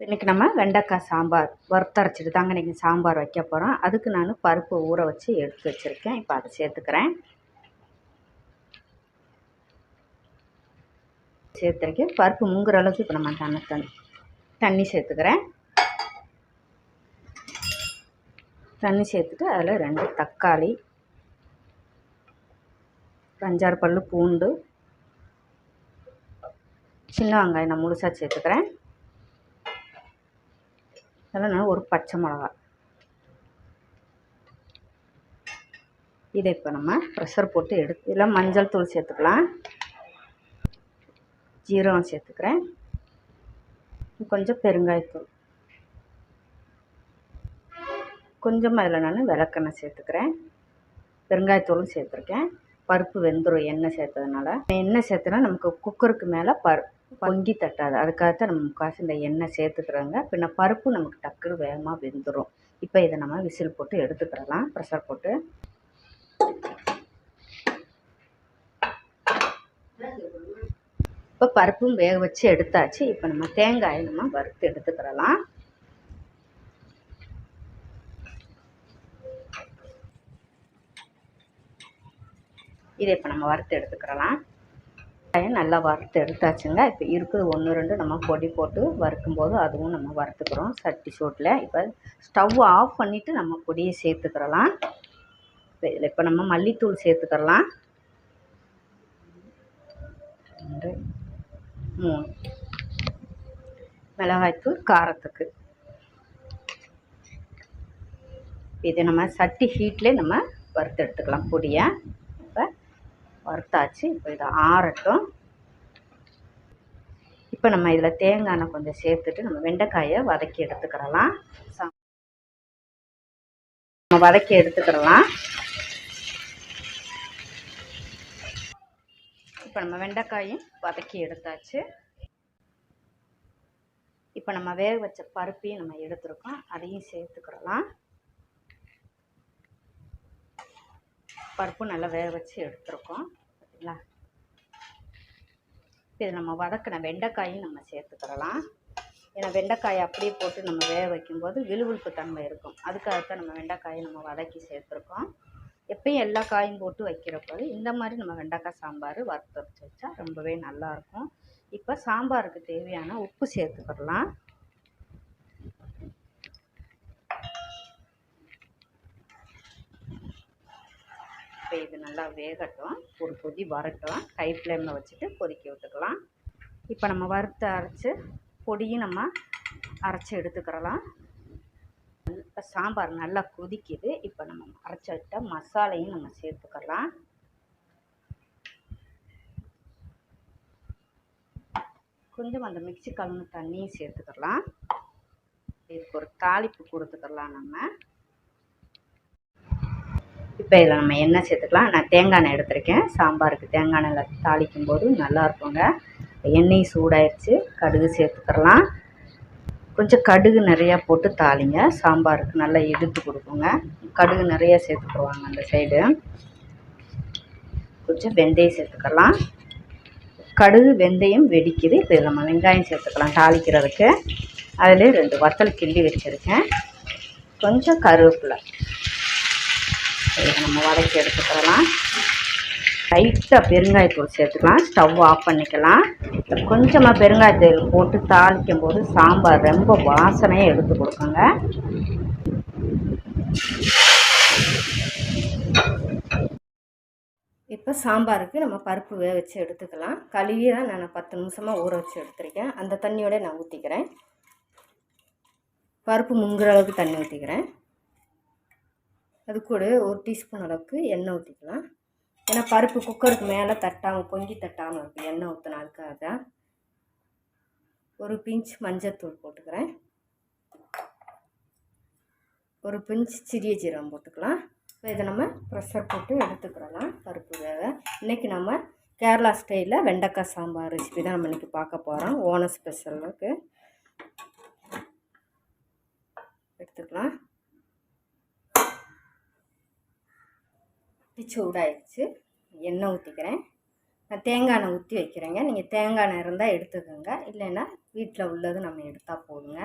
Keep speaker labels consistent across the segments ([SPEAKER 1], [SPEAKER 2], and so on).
[SPEAKER 1] இன்றைக்கி நம்ம வெண்டைக்காய் சாம்பார் வறுத்தரைச்சிட்டு தாங்க இன்றைக்கி சாம்பார் வைக்க போகிறோம். அதுக்கு நான் பருப்பு ஊற வச்சு எடுத்து வச்சுருக்கேன். இப்போ அதை சேர்த்துருக்கேன். பருப்பு முங்குற அளவுக்கு இப்போ நம்ம தண்ணி சேர்த்துக்கிறேன். தண்ணி சேர்த்துட்டு அதில் 2 தக்காளி, 5-6 பல்லு பூண்டு, சின்ன வெங்காயம் நான் முழுசாக சேர்த்துக்கிறேன். அதில் நான் ஒரு பச்சை மிளகா. இதை இப்போ நம்ம ப்ரெஷர் போட்டு இதில் மஞ்சள் தூள் சேர்த்துக்கலாம். ஜீரகம் சேர்த்துக்கிறேன். கொஞ்சம் பெருங்காயத்தூள், கொஞ்சமாக அதில் நான் விளக்கெண்ணெய் சேர்த்துக்கிறேன். பெருங்காயத்தூளும் சேர்த்துருக்கேன். பருப்பு வெந்துடும் எண்ணெய் சேர்த்ததுனால. எண்ணெய் சேர்த்துனா நமக்கு குக்கருக்கு மேலே பொங்கி தட்டாது. அதுக்காகத்தான் நம்ம முக்காசு இந்த எண்ணெய் சேர்த்துக்கிறோங்க. பின்ன பருப்பு நமக்கு டக்குனு வேகமாக வெந்துடும். இப்போ இதை நம்ம விசில் போட்டு எடுத்துக்கிறலாம். ப்ரெஷர் போட்டு இப்போ பருப்பும் வேக வச்சு எடுத்தாச்சு. இப்போ நம்ம தேங்காயை நம்ம வறுத்து எடுத்துக்கிறலாம். இதை இப்போ நம்ம வறுத்து எடுத்துக்கிறலாம். நல்லா வறுத்து எடுத்தாச்சுங்க. இப்போ இருக்குது 1-2 நம்ம பொடி போட்டு வறுக்கும்போது அதுவும் நம்ம வறுத்துக்கிறோம் சட்டி சூட்டில். இப்போ ஸ்டவ் ஆஃப் பண்ணிவிட்டு நம்ம பொடியை சேர்த்துக்கிறலாம். இதில் இப்போ நம்ம மல்லித்தூள் சேர்த்துக்கிறலாம். 2, 3 மிளகாய்த்தூள் காரத்துக்கு. இதை நம்ம சட்டி ஹீட்லேயே நம்ம வறுத்து எடுத்துக்கலாம் பொடியை. இப்போ வறுத்தாச்சு. இப்போ இதை ஆறட்டும். இப்போ நம்ம இதில் தேங்காய் எண்ணெய் கொஞ்சம் சேர்த்துட்டு நம்ம வெண்டைக்காயை வதக்கி எடுத்துக்கிறலாம். நம்ம வதக்கி எடுத்துக்கிறலாம். இப்போ நம்ம வெண்டைக்காயும் வதக்கி எடுத்தாச்சு. இப்போ நம்ம வேக வச்ச பருப்பையும் நம்ம எடுத்துருக்கோம். அதையும் சேர்த்துக்கிறலாம். பருப்பு நல்லா வேக வச்சு எடுத்துருக்கோம் பார்த்தீங்களா. இப்போ இது நம்ம வதக்கின வெண்டைக்காயும் நம்ம சேர்த்துக்கிறலாம். ஏன்னா வெண்டைக்காயை அப்படியே போட்டு நம்ம வேக வைக்கும்போது விழுவிழுப்பு தன்மை இருக்கும். அதுக்காகத்தான் நம்ம வெண்டைக்காயை நம்ம வதக்கி சேர்த்துருக்கோம். எப்பயும் எல்லா காயும் போட்டு வைக்கிறப்போ இந்த மாதிரி நம்ம வெண்டைக்காய் சாம்பார் வறுத்து வச்சா ரொம்பவே நல்லாயிருக்கும். இப்போ சாம்பாருக்கு தேவையான உப்பு சேர்த்துக்கிறலாம். இப்போ இது நல்லா வேகட்டும். ஒரு கொதி வரட்டும். ஹை ஃப்ளேமில் வச்சுட்டு கொதிக்க விட்டுக்கலாம். இப்போ நம்ம வறுத்து அரைச்சி பொடியும் நம்ம அரைச்சி எடுத்துக்கிறலாம். இப்போ சாம்பார் நல்லா கொதிக்குது. இப்போ நம்ம அரைச்சி வச்ச மசாலையும் நம்ம சேர்த்துக்கலாம். கொஞ்சம் அந்த மிக்ஸி கலந்து தண்ணியும் சேர்த்துக்கலாம். இதுக்கு ஒரு தாளிப்பு கொடுத்துக்கலாம் நம்ம. இப்போ இதில் நம்ம எண்ணெய் சேர்த்துக்கலாம். நான் தேங்காய் எண்ணெய் எடுத்திருக்கேன். சாம்பாருக்கு தேங்காய் எண்ணெயில் தாளிக்கும் போது நல்லா இருக்குங்க. எண்ணெய் சூடாயிடுச்சு. கடுகு சேர்த்துக்கலாம். கொஞ்சம் கடுகு நிறையா போட்டு தாளிங்க. சாம்பாருக்கு நல்லா எடுத்து கொடுக்குங்க. கடுகு நிறையா சேர்த்துக்குருவாங்க அந்த சைடு. கொஞ்சம் வெந்தயம் சேர்த்துக்கலாம். கடுகு வெந்தயம் வெடிக்குது. இப்போ இதில் நம்ம வெங்காயம் சேர்த்துக்கலாம் தாளிக்கிறதுக்கு. அதிலே 2 வத்தல் கிள்ளி வச்சுருக்கேன். கொஞ்சம் கருவேப்பிலை. இதை நம்ம வதக்கி எடுத்துக்கலாம். லைட்டாக பெருங்காயத்தூள் சேர்த்துக்கலாம். ஸ்டவ் ஆஃப் பண்ணிக்கலாம். கொஞ்சமாக பெருங்காயத்தூள் போட்டு தாளிக்கும் போது சாம்பார் ரொம்ப வாசனையை எடுத்து கொடுக்குங்க. இப்போ சாம்பாருக்கு நம்ம பருப்பு வேக வச்சு எடுத்துக்கலாம். கழுவி தான் நான் 10 நிமிஷமாக ஊற வச்சு எடுத்துருக்கேன். அந்த தண்ணியோட நான் ஊற்றிக்கிறேன். பருப்பு முங்குற அளவுக்கு தண்ணி ஊற்றிக்கிறேன். அது கூட 1 டீஸ்பூன் அளவுக்கு எண்ணெய் ஊற்றிக்கலாம். ஏன்னா பருப்பு குக்கருக்கு மேலே தட்டாமல் பொங்கி தட்டாமல் இருக்குது எண்ணெய் ஊற்றினா. அதுக்காக ஒரு பிஞ்ச் மஞ்சத்தூள் போட்டுக்கிறேன். ஒரு பிஞ்ச் சிறிய ஜீரகம் போட்டுக்கலாம். இப்போ இதை நம்ம ப்ரெஷர் போட்டு எடுத்துக்கிறலாம். பருப்பு வேக இன்றைக்கி நம்ம கேரளா ஸ்டைலில் வெண்டைக்காய் சாம்பார் ரெசிபி தான் நம்ம இன்றைக்கி பார்க்க போகிறோம். ஓணம் ஸ்பெஷலுக்கு எடுத்துக்கலாம். சூடாயிடுச்சு. எண்ணெய் ஊற்றிக்கிறேன். நான் தேங்காய் எண்ணெய் ஊற்றி வைக்கிறேங்க. நீங்கள் தேங்காய் எண்ணெய் இருந்தால் எடுத்துக்கோங்க, இல்லைன்னா வீட்டில் உள்ளது நம்ம எடுத்தால் போதுங்க.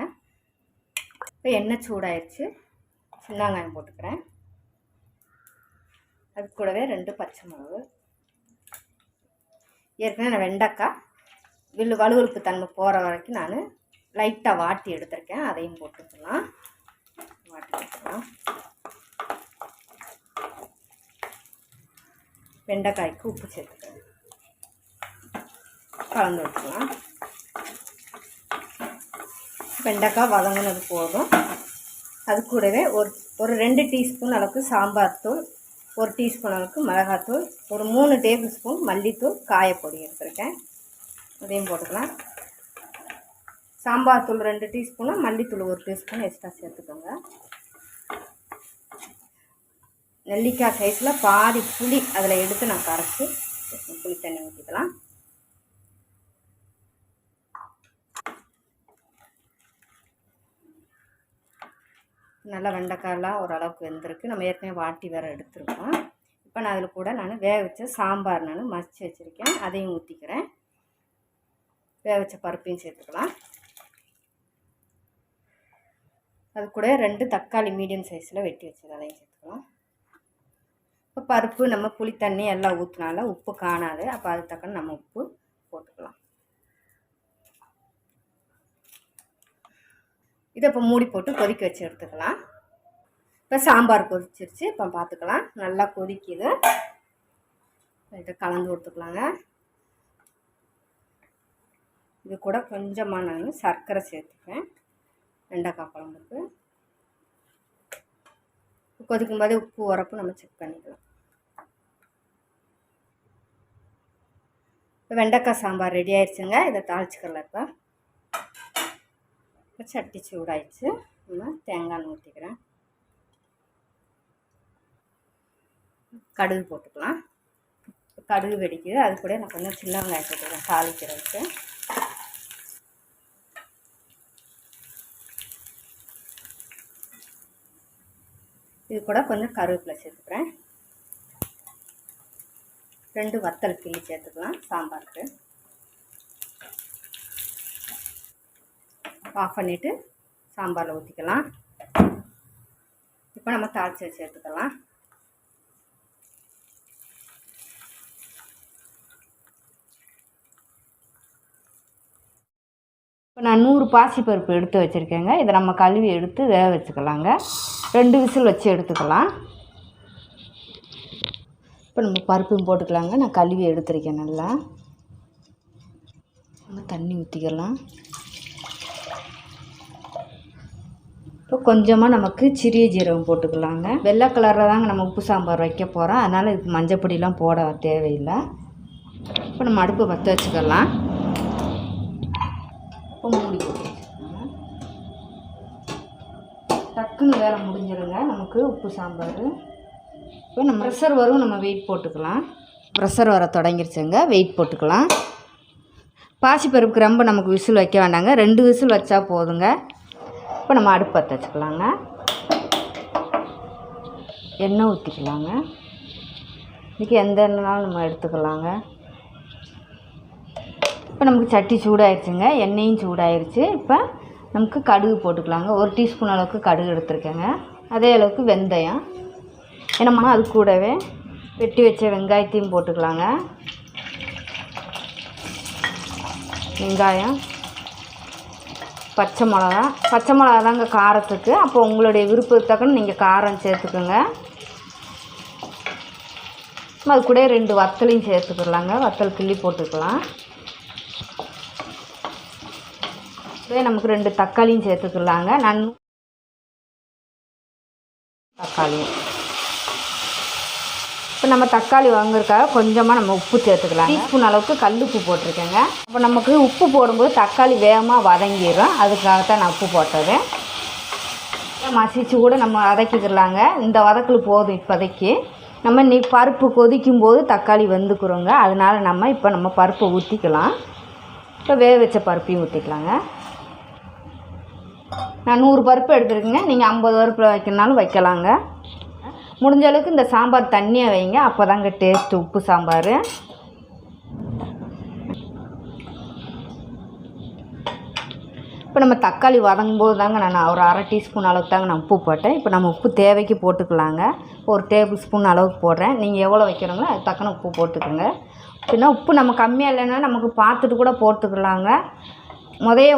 [SPEAKER 1] இப்போ எண்ணெய் சூடாயிடுச்சு, சின்ன வெங்காயம் போட்டுக்கிறேன். அது கூடவே 2 பச்சை மிளகு. ஏற்கனவே நான் வெண்டைக்காய் வலுவலுப்பு தன்மை போகிற வரைக்கும் நான் லைட்டாக வாட்டி எடுத்துருக்கேன். அதையும் போட்டுக்கலாம். வாட்டி எடுத்துக்கலாம். வெண்டைக்காய்க்கு உப்பு சேர்த்துக்கிறேன். கலந்து வச்சுக்கலாம். வெண்டைக்காய் வதங்கினது போதும். அது கூடவே ஒரு 2 டீஸ்பூன் அளவுக்கு சாம்பார் தூள், 1 டீஸ்பூன் அளவுக்கு மிளகாத்தூள், ஒரு 3 டேபிள் ஸ்பூன் மல்லித்தூள், காயப்பொடி எடுத்துருக்கேன். அதையும் போட்டுக்கலாம். சாம்பார் தூள் 2 டீஸ்பூனு, மல்லித்தூள் 1 டீஸ்பூன் எக்ஸ்ட்ரா சேர்த்துக்கோங்க. நெல்லிக்காய் சைஸில் பாதி புளி அதில் எடுத்து நான் கரைச்சி புளி தண்ணி ஊற்றிக்கலாம். நல்லா வெண்டைக்காயெல்லாம் ஓரளவுக்கு வெந்திருக்கு. நம்ம ஏற்கனவே வாட்டி வேறு எடுத்துருக்கோம். இப்போ நான் அதில் கூட வேக வச்ச சாம்பார் மசிச்சு வச்சுருக்கேன். அதையும் ஊற்றிக்கிறேன். வேக வச்ச பருப்பையும் சேர்த்துக்கலாம். அது கூட 2 தக்காளி மீடியம் சைஸில் வெட்டி வச்சது அதையும் சேர்த்துக்கலாம். இப்போ பருப்பு நம்ம புளி தண்ணி எல்லாம் ஊற்றினால உப்பு காணாது. அப்போ அது தக்கன நம்ம உப்பு போட்டுக்கலாம். இதை இப்போ மூடி போட்டு கொதிக்க வச்சு எடுத்துக்கலாம். இப்போ சாம்பார் கொதிச்சிருச்சு. இப்போ பார்த்துக்கலாம். நல்லா கொதிக்குது. இதை கலந்து கொடுத்துக்கலாங்க. இது கூட கொஞ்சமாக நான் சர்க்கரை சேர்த்துப்பேன். வெண்டைக்காய் குழம்புக்கு கொதிக்கும் போது உப்பு உரப்பு நம்ம செக் பண்ணிக்கலாம். இப்போ வெண்டைக்காய் சாம்பார் ரெடி ஆயிடுச்சுங்க. இதை தாளிச்சுக்கலாம். இப்போ சட்டி சூடாயிடுச்சு. நம்ம தேங்காய் ஊற்றிக்கிறேன். கடுகு போட்டுக்கலாம். கடுகு வெடிக்குது. அது கூட நான் கொஞ்சம் சின்ன வெங்காயம் போட்டுக்கிறேன் தாளிக்கிறதுக்கு. இது கூட கொஞ்சம் கருவேப்பிலை சேர்த்துக்கிறேன். 2 வத்தல் கிள்ளி சேர்த்துக்கலாம் சாம்பாருக்கு. ஆஃப் பண்ணிவிட்டு சாம்பாரில் ஊற்றிக்கலாம். இப்போ நம்ம தாளிச்சு சேர்த்துக்கலாம். இப்போ நான் 100 பாசிப்பருப்பு எடுத்து வச்சுருக்கேங்க. இதை நம்ம கழுவி எடுத்து வேக வச்சுக்கலாங்க. 2 விசில் வச்சு எடுத்துக்கலாம். இப்போ நம்ம பருப்பும் போட்டுக்கலாங்க. நான் கழுவி எடுத்துருக்கேன். நல்லா நம்ம தண்ணி ஊற்றிக்கலாம். இப்போ கொஞ்சமாக நமக்கு சிறிய ஜீரகம் போட்டுக்கலாங்க. வெள்ளை கலரில் தாங்க நம்ம உப்பு சாம்பார் வைக்க போகிறோம். அதனால் இதுக்கு மஞ்சள் பொடியெலாம் போட தேவையில்லை. இப்போ நம்ம அடுப்பை பற்ற வச்சுக்கலாம். இப்போ மூடி போட்டு வச்சுக்கோங்க. டக்குன்னு வேலை முடிஞ்சிருங்க நமக்கு உப்பு சாம்பார். இப்போ நம்ம ப்ரெஷர் வரும். நம்ம வெயிட் போட்டுக்கலாம். ப்ரெஷர் வர தொடங்கிருச்சுங்க. வெயிட் போட்டுக்கலாம். பாசிப்பருப்புக்கு ரொம்ப நமக்கு விசில் வைக்க வேண்டாங்க. 2 விசில் வச்சா போதுங்க. இப்போ நம்ம அடுப்பு பற்ற வச்சுக்கலாங்க. எண்ணெய் ஊற்றிக்கலாங்க. இதுக்கு எந்த எண்ணெய்னாலும் நம்ம எடுத்துக்கலாங்க. இப்போ நமக்கு சட்டி சூடாயிருச்சுங்க. எண்ணெயும் சூடாயிருச்சு. இப்போ நமக்கு கடுகு போட்டுக்கலாங்க. 1 டீஸ்பூன் அளவுக்கு கடுகு எடுத்துருக்கேங்க. அதே அளவுக்கு வெந்தயம். என்னம்மா அது கூடவே வெட்டி வச்ச வெங்காயத்தையும் போட்டுக்கலாங்க. வெங்காயம், பச்சை மிளகா தாங்க காரத்துக்கு. அப்போ உங்களுடைய விருப்பத்துக்கு நீங்கள் காரம் சேர்த்துக்குங்க. அது கூட 2 வத்தலையும் சேர்த்துக்கலாங்க. வத்தல் கிள்ளி போட்டுக்கலாம். இதே நமக்கு 2 தக்காளியும் சேர்த்துக்கலாங்க. நான் தக்காளியும் இப்போ நம்ம தக்காளி வாங்குறதுக்காக கொஞ்சமாக நம்ம உப்பு சேர்த்துக்கலாம். டீஸ்பூன் அளவுக்கு கல் உப்பு போட்டிருக்கேங்க. அப்போ நமக்கு உப்பு போடும்போது தக்காளி வேகமாக வதங்கிடும். அதுக்காகத்தான் நான் உப்பு போட்டது. மசிச்சு கூட நம்ம வதக்கிக்கலாங்க. இந்த வதக்கல் போதும். இப்போதைக்கு நம்ம பருப்பு கொதிக்கும் போது தக்காளி வெந்துக்குறோங்க. அதனால் நம்ம பருப்பை ஊற்றிக்கலாம். இப்போ வேக வச்ச பருப்பையும் ஊற்றிக்கலாங்க. நான் 100 பருப்பு எடுத்துருக்கேங்க. நீங்கள் 50 பருப்பில் வைக்கணுனாலும் வைக்கலாங்க. முடிஞ்ச அளவுக்கு இந்த சாம்பார் தண்ணியாக வைங்க. அப்போ தாங்க டேஸ்ட்டு உப்பு சாம்பார். இப்போ நம்ம தக்காளி வதங்கும் போது தாங்க நான் ஒரு அரை டீஸ்பூன் அளவுக்கு தாங்க நான் உப்பு போட்டேன். இப்போ நம்ம உப்பு தேவைக்கு போட்டுக்கலாங்க. ஒரு டேபிள் ஸ்பூன் அளவுக்கு போடுறேன். நீங்கள் எவ்வளோ வைக்கிறீங்களோ அது தக்கன உப்பு போட்டுக்கோங்க. அப்படின்னா உப்பு நம்ம கம்மியாக இல்லைன்னா நமக்கு பார்த்துட்டு கூட போட்டுக்கலாங்க.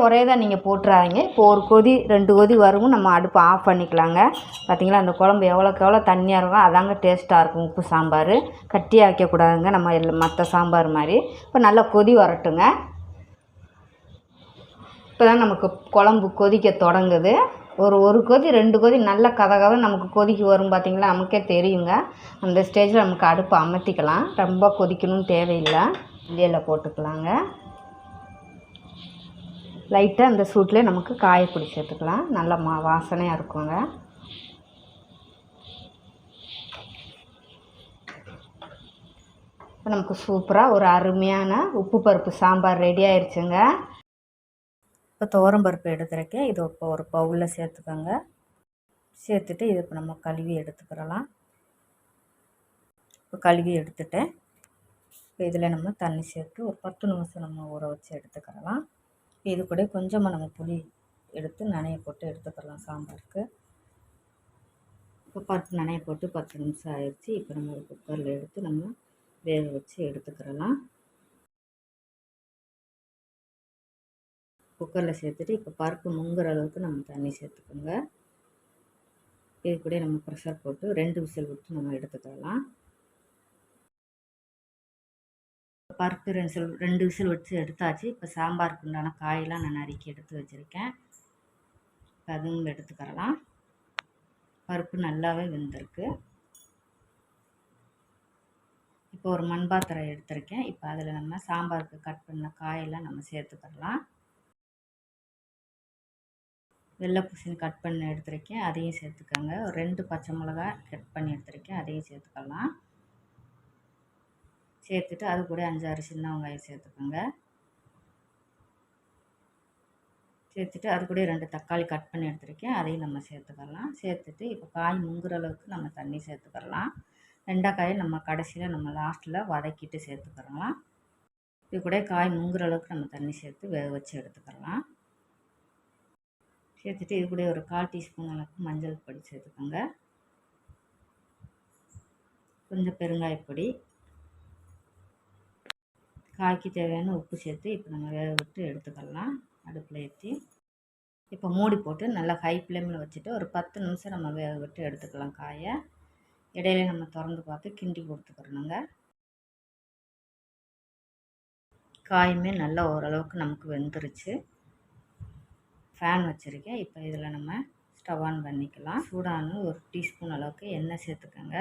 [SPEAKER 1] ஒரே தான் நீங்கள் போட்டுறாதீங்க. இப்போ ஒரு கொதி 2 கொதி வரவும் நம்ம அடுப்பை ஆஃப் பண்ணிக்கலாங்க. பார்த்திங்களா அந்த குழம்பு எவ்வளோக்கு எவ்வளோ தண்ணியாக இருக்கும் அதாங்க டேஸ்ட்டாக இருக்கும். உப்பு சாம்பார் கட்டியாக வைக்கக்கூடாதுங்க நம்ம மற்ற சாம்பார் மாதிரி. இப்போ நல்லா கொதி வரட்டுங்க. இப்போ தான் நமக்கு குழம்பு கொதிக்க தொடங்குது. ஒரு கொதி 2 கொதி நல்ல கதை நமக்கு கொதிக்கு வரும். பார்த்திங்களா நமக்கே தெரியுங்க. அந்த ஸ்டேஜில் நமக்கு அடுப்பை அமர்த்திக்கலாம். ரொம்ப கொதிக்கணும்னு தேவையில்லை. இல்லையில் போட்டுக்கலாங்க. லைட்டாக அந்த சூட்டில் நமக்கு காயப்பொடி சேர்த்துக்கலாம். நல்ல வாசனையாக இருக்குங்க. இப்போ நமக்கு சூப்பராக ஒரு அருமையான உப்பு பருப்பு சாம்பார் ரெடி ஆயிடுச்சுங்க. இப்போ துவரம் பருப்பு எடுத்துருக்கேன். இது இப்போ ஒரு பவுலில் சேர்த்துக்கோங்க. சேர்த்துட்டு இது இப்போ நம்ம கழுவி எடுத்துக்கிறலாம். இப்போ கழுவி எடுத்துட்டேன். இப்போ இதில் நம்ம தண்ணி சேர்த்து ஒரு 10 நிமிஷம் நம்ம ஊற வச்சு எடுத்துக்கிறலாம். இது கூட கொஞ்சமாக நம்ம புளி எடுத்து நனைய போட்டு எடுத்துக்கலாம் சாம்பாருக்கு. இப்போ பருப்பு நனைய போட்டு 10 நிமிஷம் ஆயிடுச்சு. இப்போ நம்ம ஒரு குக்கரில் எடுத்து நம்ம வேக வச்சு எடுத்துக்கிறலாம். குக்கரில் சேர்த்துட்டு இப்போ பருப்பு முங்குற அளவுக்கு நம்ம தண்ணி சேர்த்துக்கோங்க. இது கூட நம்ம ப்ரெஷர் போட்டு 2 விசில் விட்டு நம்ம எடுத்துக்கலாம். பருப்பு 2 விசில் வச்சு எடுத்தாச்சு. இப்போ சாம்பாருக்கு உண்டான காயெல்லாம் நான் நறுக்கி எடுத்து வச்சுருக்கேன். அதுவும் எடுத்துக்கிறலாம். பருப்பு நல்லாவே வெந்திருக்கு. இப்போ ஒரு மண்பாத்திரம் எடுத்திருக்கேன். இப்போ அதில் நம்ம சாம்பாருக்கு கட் பண்ண காயெல்லாம் நம்ம சேர்த்துக்கலாம். வெள்ளை பூசணி கட் பண்ணி எடுத்திருக்கேன், அதையும் சேர்த்துக்கோங்க. ஒரு 2 பச்சை மிளகாய் கட் பண்ணி எடுத்திருக்கேன், அதையும் சேர்த்துக்கலாம். சேர்த்துட்டு அது கூட 5-6 சின்ன வெங்காயம் சேர்த்துக்கோங்க. சேர்த்துட்டு அது கூட 2 தக்காளி கட் பண்ணி எடுத்திருக்கேன், அதையும் நம்ம சேர்த்துக்கலாம். சேர்த்துட்டு இப்போ காய் முங்குற அளவுக்கு நம்ம தண்ணி சேர்த்துக்கலாம். வெண்டைக்காயை நம்ம கடைசியில் நம்ம லாஸ்ட்டில் வதக்கிட்டு சேர்த்துக்கலாம். இது கூட காய் முங்குற அளவுக்கு நம்ம தண்ணி சேர்த்து வேக வச்சு எடுத்துக்கலாம். சேர்த்துட்டு இது கூட ஒரு 1/4 டீஸ்பூன் அளவுக்கு மஞ்சள் பொடி சேர்த்துக்கோங்க. கொஞ்சம் பெருங்காயப்பொடி, காய்க்கு தேவையான உப்பு சேர்த்து இப்போ நம்ம வேக விட்டு எடுத்துக்கலாம். அடுப்பில் ஏற்றி இப்போ மூடி போட்டு நல்லா ஹை ஃப்ளேமில் வச்சுட்டு ஒரு 10 நிமிஷம் நம்ம வேக விட்டு எடுத்துக்கலாம். காயை இடையில நம்ம திறந்து பார்த்து கிண்டி கொடுத்துக்கிறணுங்க. காயுமே நல்லா ஓரளவுக்கு நமக்கு வெந்துருச்சு. ஃபேன் வச்சுருக்கேன். இப்போ இதில் நம்ம ஸ்டவ் ஆன் பண்ணிக்கலாம். சூடான ஒரு டீஸ்பூன் அளவுக்கு எண்ணெய் சேர்த்துக்கோங்க.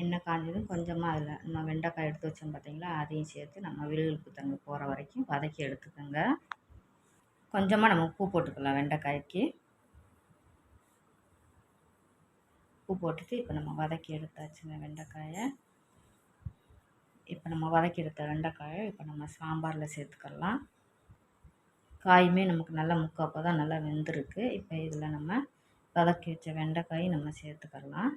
[SPEAKER 1] எண்ணெய் காஞ்சதும் கொஞ்சமாக அதில் நம்ம வெண்டைக்காய் எடுத்து வச்சோம் பார்த்திங்களா, அதையும் சேர்த்து நம்ம விழுவிழுப்பு தன்மை போகிற வரைக்கும் வதக்கி எடுத்துக்கோங்க. கொஞ்சமாக நம்ம உப்பு போட்டுக்கலாம். வெண்டைக்காய்க்கு உப்பு போட்டுட்டு இப்போ நம்ம வதக்கி எடுத்தாச்சுங்க வெண்டைக்காயை. இப்போ நம்ம வதக்கி எடுத்த வெண்டைக்காயை இப்போ நம்ம சாம்பாரில் சேர்த்துக்கலாம். காயுமே நமக்கு நல்லா அப்போ தான் நல்லா வெந்திருக்கு. இப்போ இதில் நம்ம வதக்கி வச்ச வெண்டைக்காயும் நம்ம சேர்த்துக்கலாம்.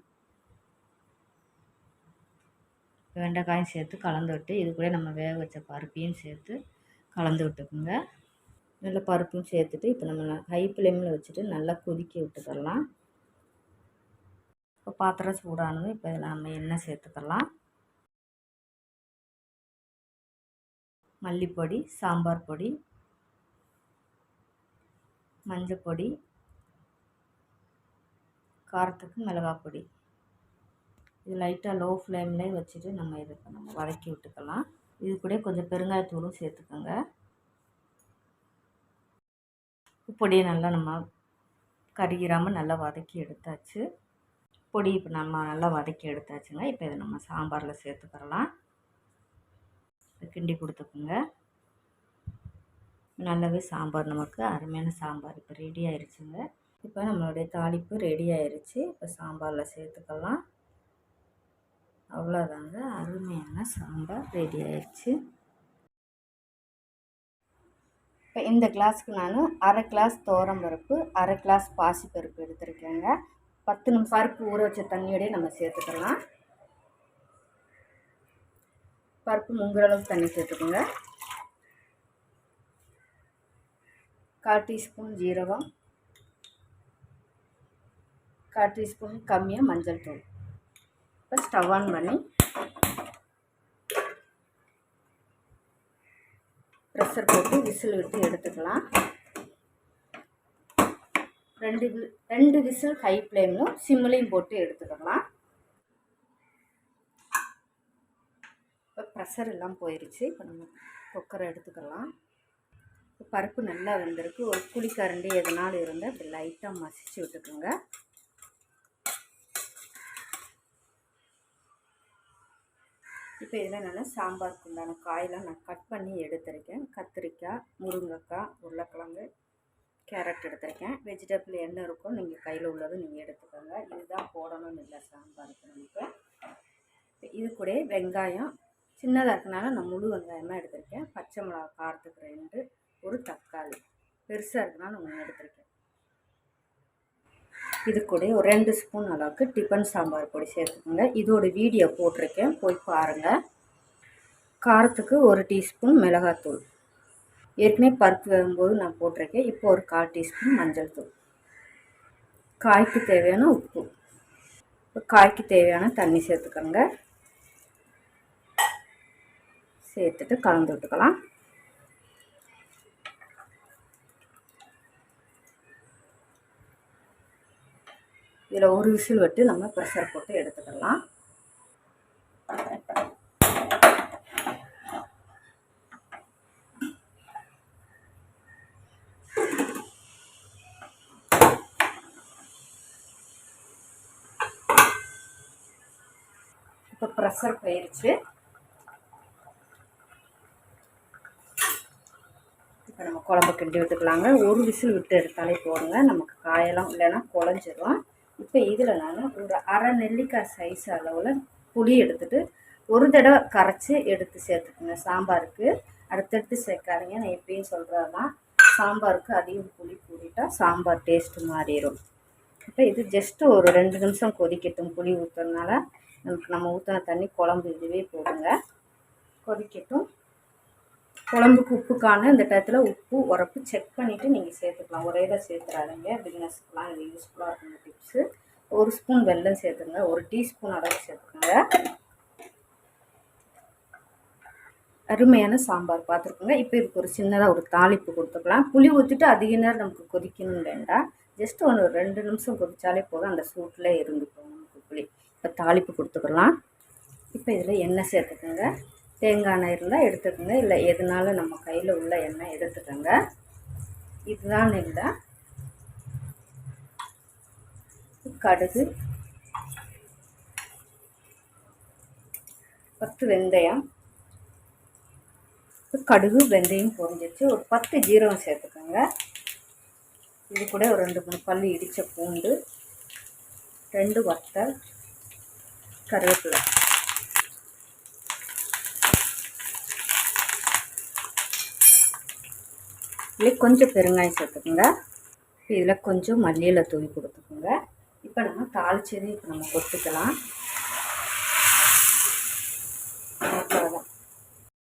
[SPEAKER 1] வெண்டைக்காயும் சேர்த்து கலந்து விட்டு இது கூட நம்ம வேக வச்ச பருப்பையும் சேர்த்து கலந்து விட்டுக்குங்க. நல்லா பருப்பும் சேர்த்துட்டு இப்போ நம்ம ஹை ஃப்ளேமில் வச்சுட்டு நல்லா கொதிக்க விட்டுக்கலாம். இப்போ பாத்திரம் சூடானது. இப்போ இதில் நம்ம எண்ணெய் சேர்த்துக்கலாம். மல்லிப்பொடி, சாம்பார் பொடி, மஞ்சள் பொடி, காரத்துக்கு மிளகாய் பொடி, இது லைட்டாக லோ ஃப்ளேம்லேயே வச்சுட்டு நம்ம இதை நம்ம வதக்கி விட்டுக்கலாம். இது கூட கொஞ்சம் பெருங்காயத்தூளும் சேர்த்துக்கோங்க. பொடியை நல்லா நம்ம கருகிராமல் நல்லா வதக்கி எடுத்தாச்சு. பொடி இப்போ நம்ம நல்லா வதக்கி எடுத்தாச்சுங்க. இப்போ இதை நம்ம சாம்பாரில் சேர்த்துக்கலாம். கிண்டி கொடுத்துக்குங்க. நல்லாவே சாம்பார் நமக்கு அருமையான சாம்பார் இப்போ ரெடி ஆயிடுச்சுங்க. இப்போ நம்மளுடைய தாளிப்பு ரெடி ஆயிடுச்சு. இப்போ சாம்பாரில் சேர்த்துக்கலாம். அவ்வளோதாங்க, அருமையான சாம்பார் ரெடி ஆயிடுச்சு. இப்போ இந்த கிளாஸுக்கு நான் 1/2 கிளாஸ் துவரம்பருப்பு, 1/2 கிளாஸ் பாசிப்பருப்பு எடுத்துருக்கேங்க. 10 நிமிஷம் பருப்பு ஊற வச்ச தண்ணியோடய நம்ம சேர்த்துக்கலாம். பருப்பு முங்குற அளவுக்கு தண்ணி சேர்த்துக்கோங்க. 1/4 டீஸ்பூன் ஜீரகம், 1/4 டீஸ்பூன் கம்மியாக மஞ்சள் தூள். இப்போ ஸ்டவ் ஆன் பண்ணி ப்ரெஷர் போட்டு விசில் விட்டு எடுத்துக்கலாம். 2 விசில் ஹை ஃப்ளேம்லும் சிம்லையும் போட்டு எடுத்துக்கலாம். இப்போ ப்ரெஷர் எல்லாம் போயிடுச்சு. இப்போ நம்ம குக்கரை எடுத்துக்கலாம். இப்போ பருப்பு நல்லா வெந்திருக்கு. ஒரு புளிக்கரண்டி எதனாலும் இருந்தால் இப்படி லைட்டாக மசிச்சு விட்டுக்கோங்க. இப்போ இதில் நான் சாம்பாருக்கு உண்டான காயெல்லாம் நான் கட் பண்ணி எடுத்துருக்கேன். கத்திரிக்காய், முருங்கைக்காய், உருளைக்கிழங்கு, கேரட் எடுத்துருக்கேன். வெஜிடபிள் என்ன இருக்கோ நீங்கள் கையில் உள்ளது நீங்கள் எடுத்துக்கோங்க. இதுதான் போடணும்னு இல்லை சாம்பாருக்கு. நமக்கு இது கூட வெங்காயம் சின்னதாக இருக்கனால நான் முழு வெங்காயமாக எடுத்திருக்கேன். பச்சை மிளகா காரத்துக்கு 2, ஒரு தக்காளி பெருசாக இருக்கனால 1 எடுத்திருக்கேன். இது கூட ஒரு 2 ஸ்பூன் அளவுக்கு டிஃபன் சாம்பார் பொடி சேர்த்துக்கோங்க. இதோட வீடியோ போட்டிருக்கேன், போய் பாருங்கள். காரத்துக்கு 1 டீஸ்பூன் மிளகாத்தூள், ஏற்கனவே பருப்பு வேகும்போது நான் போட்டிருக்கேன். இப்போ ஒரு 1/4 டீஸ்பூன் மஞ்சள் தூள். காய்க்கு தேவையான உப்பு. இப்போ காய்க்கு தேவையான தண்ணி சேர்த்துக்கோங்க. சேர்த்துட்டு கலந்து விட்டுக்கலாம். இதில் ஒரு விசில் விட்டு நம்ம ப்ரெஷர் போட்டு எடுத்துக்கலாம். இப்போ ப்ரெஷர் போயிடுச்சு. இப்போ நம்ம குழம்பு கிண்டி விட்டுக்கலாங்க. ஒரு விசில் விட்டு எடுத்தாலே போடுங்க, நமக்கு காயெல்லாம் இல்லைன்னா குழஞ்சிரும். இப்போ இதில் நான் ஒரு அரை நெல்லிக்காய் சைஸ் அளவில் புளி எடுத்துகிட்டு ஒரு தடவை கரைச்சி எடுத்து சேர்த்துக்குங்க சாம்பாருக்கு. அடுத்தடுத்து சேர்க்காதீங்க, நான் எப்பயும் சொல்கிறது தான். சாம்பாருக்கு அதிகம் புளி கூட்டிட்டா சாம்பார் டேஸ்ட்டு மாறிடும். இப்போ இது ஜஸ்ட்டு ஒரு 2 நிமிஷம் கொதிக்கட்டும். புளி ஊற்றுறதுனால நம்ம ஊற்றின தண்ணி குழம்பு இதுவே போடுங்க, கொதிக்கட்டும். குழம்புக்கு உப்புக்கான இந்த டயத்தில் உப்பு உரப்பு செக் பண்ணிவிட்டு நீங்கள் சேர்த்துக்கலாம். ஒரே இதை சேர்த்துறாதீங்க, பிகினர்ஸ்க்குலாம் இது யூஸ்ஃபுல்லாக இருக்குங்க டிப்ஸு. 1 ஸ்பூன் வெல்லம் சேர்த்துங்க, 1 டீஸ்பூன் அளவு சேர்த்துக்கோங்க. அருமையான சாம்பார் பார்த்துருக்குங்க. இப்போ இதுக்கு ஒரு சின்னதாக ஒரு தாளிப்பு கொடுத்துக்கலாம். புளி ஊற்றிட்டு அதிக நேரம் நமக்கு கொதிக்கணும் வேண்டாம், ஜஸ்ட் ஒரு 2 நிமிஷம் கொதித்தாலே போதும், அந்த சூட்டில் இருந்துக்கும் நமக்கு புளி. இப்போ தாளிப்பு கொடுத்துக்கலாம். இப்போ இதில் எண்ணெய் சேர்த்துக்கோங்க. தேங்காய் எண்ணெய் இருந்தால் எடுத்துக்கோங்க, இல்லை எதுனாலும் நம்ம கையில் உள்ள எண்ணெய் எடுத்துக்கோங்க. இதுதான் இல்லை கடுகு, 10 வெந்தயம். கடுகு வெந்தயம் பொரிஞ்சிச்சு. ஒரு 10 ஜீரகம் சேர்த்துக்கோங்க. இது கூட ஒரு 2-3 பல் இடித்த பூண்டு, 2 வத்தல், கருவேப்பிலை. இதில் கொஞ்சம் பெருங்காயம் சேர்த்துக்கோங்க. இதில் கொஞ்சம் மல்லியில் தூவி கொடுத்துக்கோங்க. இப்போ நம்ம தாளிச்சது இப்போ நம்ம கொட்டிக்கலாம். அவ்வளோதான்.